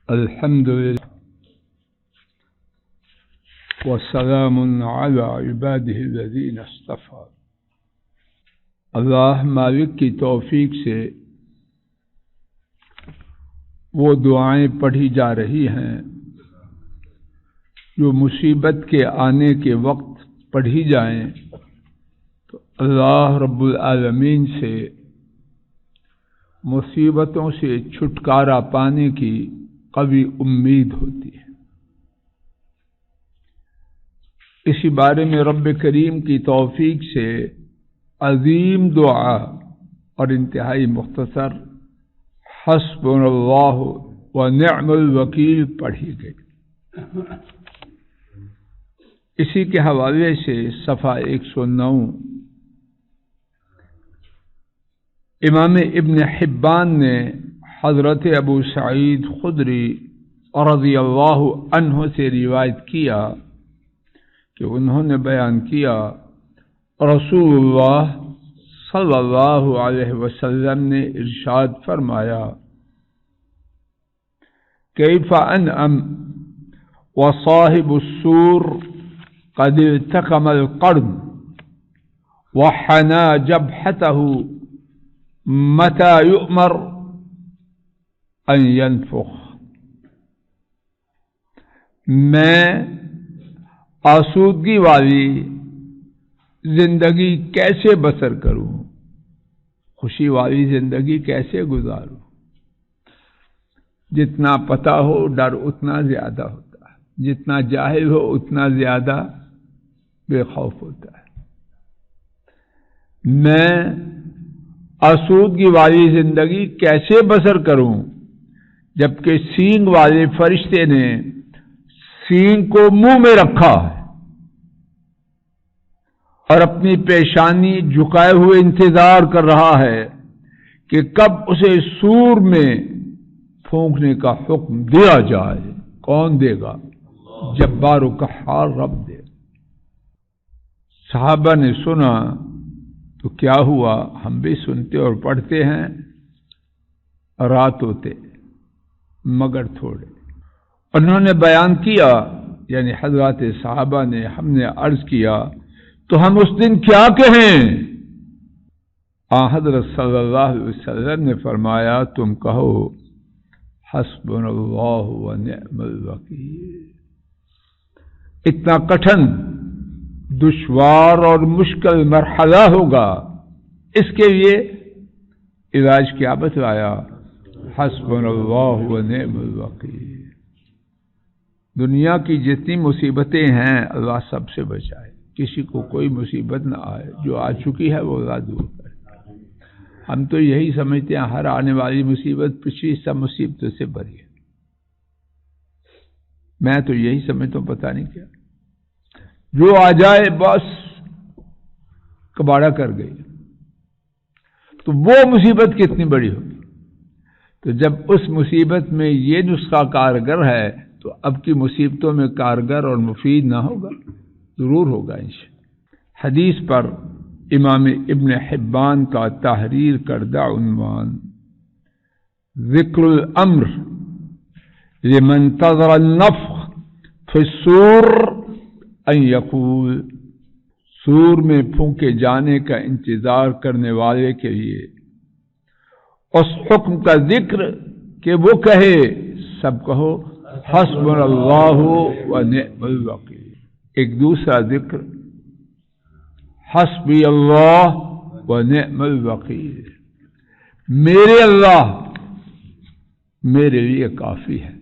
الحمدللہ والسلام علی عبادہ الذین اصطفی۔ اللہ مالک کی توفیق سے وہ دعائیں پڑھی جا رہی ہیں جو مصیبت کے آنے کے وقت پڑھی جائیں تو اللہ رب العالمین سے مصیبتوں سے چھٹکارا پانے کی قوی امید ہوتی ہے۔ اسی بارے میں رب کریم کی توفیق سے عظیم دعا اور انتہائی مختصر حسبنا اللہ و نعم الوکیل پڑھی گئی۔ اسی کے حوالے سے صفحہ 109 امام ابن حبان نے حضرت ابو سعید خدری رضی اللہ عنہ سے روایت کیا کہ انہوں نے بیان کیا رسول اللہ صلی اللہ علیہ وسلم نے ارشاد فرمایا کیف انعم وصاحب السور قد التقم القرن وحنا جبهته متى يؤمر ان ينفخ۔ میں آسودگی والی زندگی کیسے بسر کروں، خوشی والی زندگی کیسے گزاروں؟ جتنا پتہ ہو ڈر اتنا زیادہ ہوتا ہے، جتنا جاہل ہو اتنا زیادہ بے خوف ہوتا ہے۔ میں آسودگی والی زندگی کیسے بسر کروں جبکہ سینگ والے فرشتے نے سینگ کو منہ میں رکھا ہے اور اپنی پیشانی جھکائے ہوئے انتظار کر رہا ہے کہ کب اسے سور میں پھونکنے کا حکم دیا جائے۔ کون دے گا؟ جبار و قہار رب دے۔ صحابہ نے سنا تو کیا ہوا؟ ہم بھی سنتے اور پڑھتے ہیں، رات ہوتے مگر تھوڑے۔ انہوں نے بیان کیا، یعنی حضرات صحابہ نے، ہم نے عرض کیا تو ہم اس دن کیا کہیں؟ حضرت صلی اللہ علیہ وسلم نے فرمایا تم کہو حسبنا اللہ و نعم الوکیل۔ اتنا کٹھن، دشوار اور مشکل مرحلہ ہوگا، اس کے لیے علاج کیا بتلایا؟ حسبنا اللہ و نعم الوکیل۔ دنیا کی جتنی مصیبتیں ہیں اللہ سب سے بچائے، کسی کو کوئی مصیبت نہ آئے، جو آ چکی ہے وہ اللہ دور کرے۔ ہم تو یہی سمجھتے ہیں ہر آنے والی مصیبت پچھلی سب مصیبتوں سے بری ہے۔ میں تو یہی سمجھتا ہوں، پتہ نہیں کیا جو آ جائے بس کباڑا کر گئی، تو وہ مصیبت کتنی بڑی ہوگی۔ تو جب اس مصیبت میں یہ نسخہ کارگر ہے تو اب کی مصیبتوں میں کارگر اور مفید نہ ہوگا؟ ضرور ہوگا انشاءاللہ۔ حدیث پر امام ابن حبان کا تحریر کردہ عنوان ذکر الامر لمن انتظر النفخ فی الصور ان یقول، سور میں پھونکے جانے کا انتظار کرنے والے کے لیے اس حکم کا ذکر کہ وہ کہے، سب کہو حسبنا اللہ و نعم الوکیل۔ ایک دوسرا ذکر حسبی اللہ و نعم الوکیل، میرے اللہ میرے لیے کافی ہے۔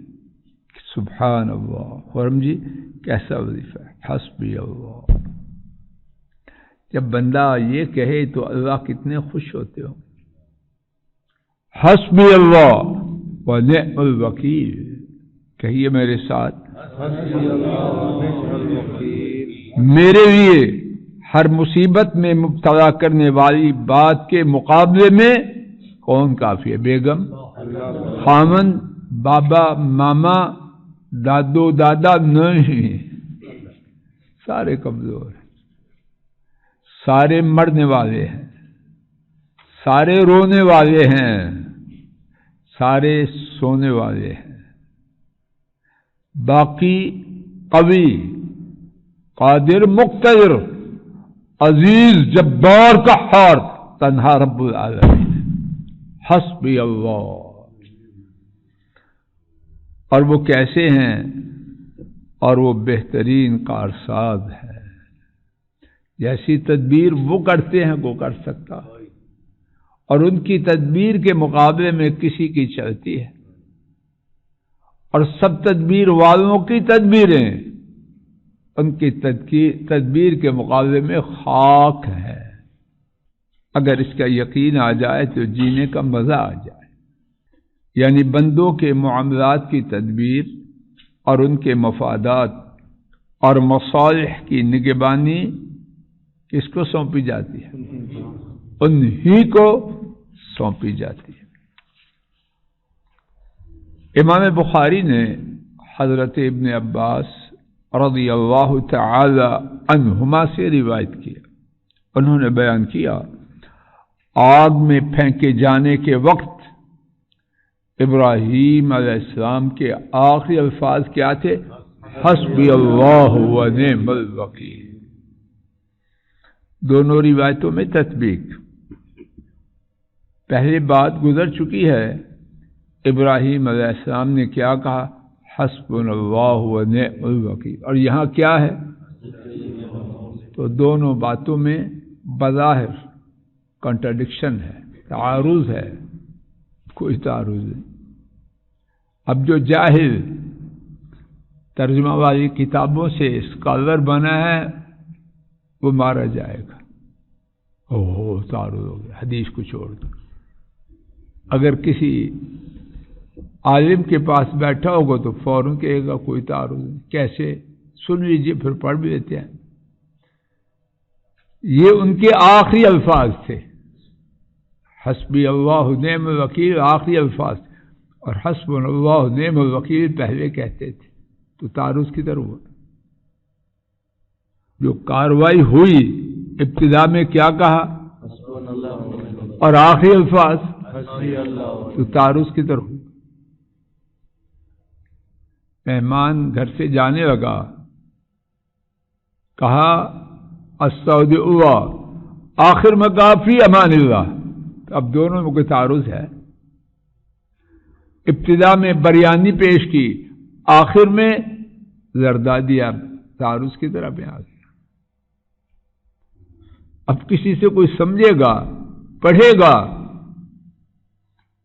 سبحان اللہ، خرم جی کیسا وظیفہ ہے، حسبی اللہ۔ جب بندہ یہ کہے تو اللہ کتنے خوش ہوتے ہو۔ حسبی اللہ و نعم الوکیل، کہیے میرے ساتھ، میرے لیے ہر مصیبت میں مبتلا کرنے والی بات کے مقابلے میں کون کافی ہے؟ بیگم، خامن، بابا، ماما، دادو، دادا نہیں، سارے کمزور ہیں، سارے مرنے والے ہیں، سارے رونے والے ہیں، سارے سونے والے ہیں، باقی قوی قادر مقتدر عزیز جبار قہار تنہا رب العالمین حسبی اللہ. اور وہ کیسے ہیں؟ اور وہ بہترین کارساز ہے. جیسی تدبیر وہ کرتے ہیں وہ کر سکتا، اور ان کی تدبیر کے مقابلے میں کسی کی چلتی ہے، اور سب تدبیر والوں کی تدبیریں ان کی تدبیر کے مقابلے میں خاک ہے. اگر اس کا یقین آ جائے تو جینے کا مزہ آ جائے. یعنی بندوں کے معاملات کی تدبیر اور ان کے مفادات اور مصالح کی نگہبانی کس کو سونپی جاتی ہے؟ انہی کو سونپی جاتی ہے. امام بخاری نے حضرت ابن عباس رضی اللہ تعالی عنہما سے روایت کیا. انہوں نے بیان کیا آگ میں پھینکے جانے کے وقت ابراہیم علیہ السلام کے آخری الفاظ کیا تھے؟ حسبی اللہ و نعم الوکیل. دونوں روایتوں میں تطبیق. پہلی بات گزر چکی ہے، ابراہیم علیہ السلام نے کیا کہا؟ حسبنا اللہ و نعم الوکیل. اور یہاں کیا ہے؟ تو دونوں باتوں میں بظاہر کنٹرڈکشن ہے، تعارض ہے. کوئی تعارض نہیں. اب جو جاہل ترجمہ والی کتابوں سے اسکالر بنا ہے وہ مارا جائے گا. اوہ تعارض ہو گیا، حدیث کو چھوڑ دو. اگر کسی عالم کے پاس بیٹھا ہوگا تو فوراً کہے گا کوئی تعارض نہیں. کیسے؟ سن لیجیے پھر پڑھ بھی لیتے ہیں. یہ ان کے آخری الفاظ تھے. حسبی اللہ نعم الوکیل آخری الفاظ، اور حسبنا اللہ نعم الوکیل پہلے کہتے تھے. تو تعارض کدھر ہوا؟ جو کاروائی ہوئی ابتدا میں کیا کہا اور آخری الفاظ، تو تعارض کدھر ہوا؟ مہمان گھر سے جانے لگا، کہا استودع اللہ، آخر میں کہا فی امان اللہ. اب دونوں میں کوئی تعارض ہے؟ ابتدا میں بریانی پیش کی، آخر میں زردہ دیا. تعارض کی طرح پہ آ گیا. اب کسی سے کوئی سمجھے گا، پڑھے گا.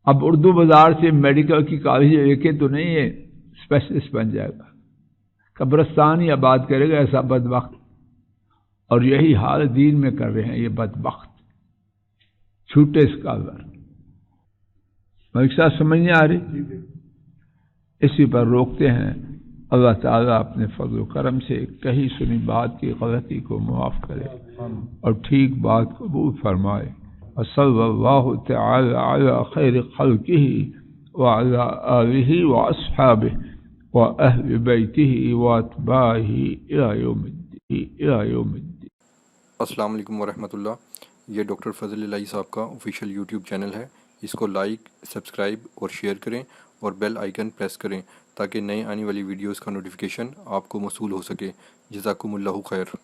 اب اردو بازار سے میڈیکل کی کالج لے کے تو نہیں ہے اسپیشلسٹ بن جائے گا، قبرستان ہی آباد کرے گا ایسا بدبخت. اور یہی حال دین میں کر رہے ہیں یہ بدبخت چھوٹے اسکالر. ملک صاحب سمجھ نہیں آ رہی؟ اسی پر روکتے ہیں. اللہ تعالیٰ اپنے فضل و کرم سے کہی سنی بات کی غلطی کو معاف کرے اور ٹھیک بات قبول فرمائے. وصلی اللہ تعالی علی خیر خلقہ وعلی آلہ واصحابہ واہل بیتہ واتباعہ الی یوم الدین. السلام علیکم ورحمۃ اللہ. یہ ڈاکٹر فضل الہی صاحب کا آفیشیل یوٹیوب چینل ہے. اس کو لائک، سبسکرائب اور شیئر کریں اور بیل آئیکن پریس کریں تاکہ نئے آنے والی ویڈیوز کا نوٹیفیکیشن آپ کو موصول ہو سکے. جزاکم اللہ خیر.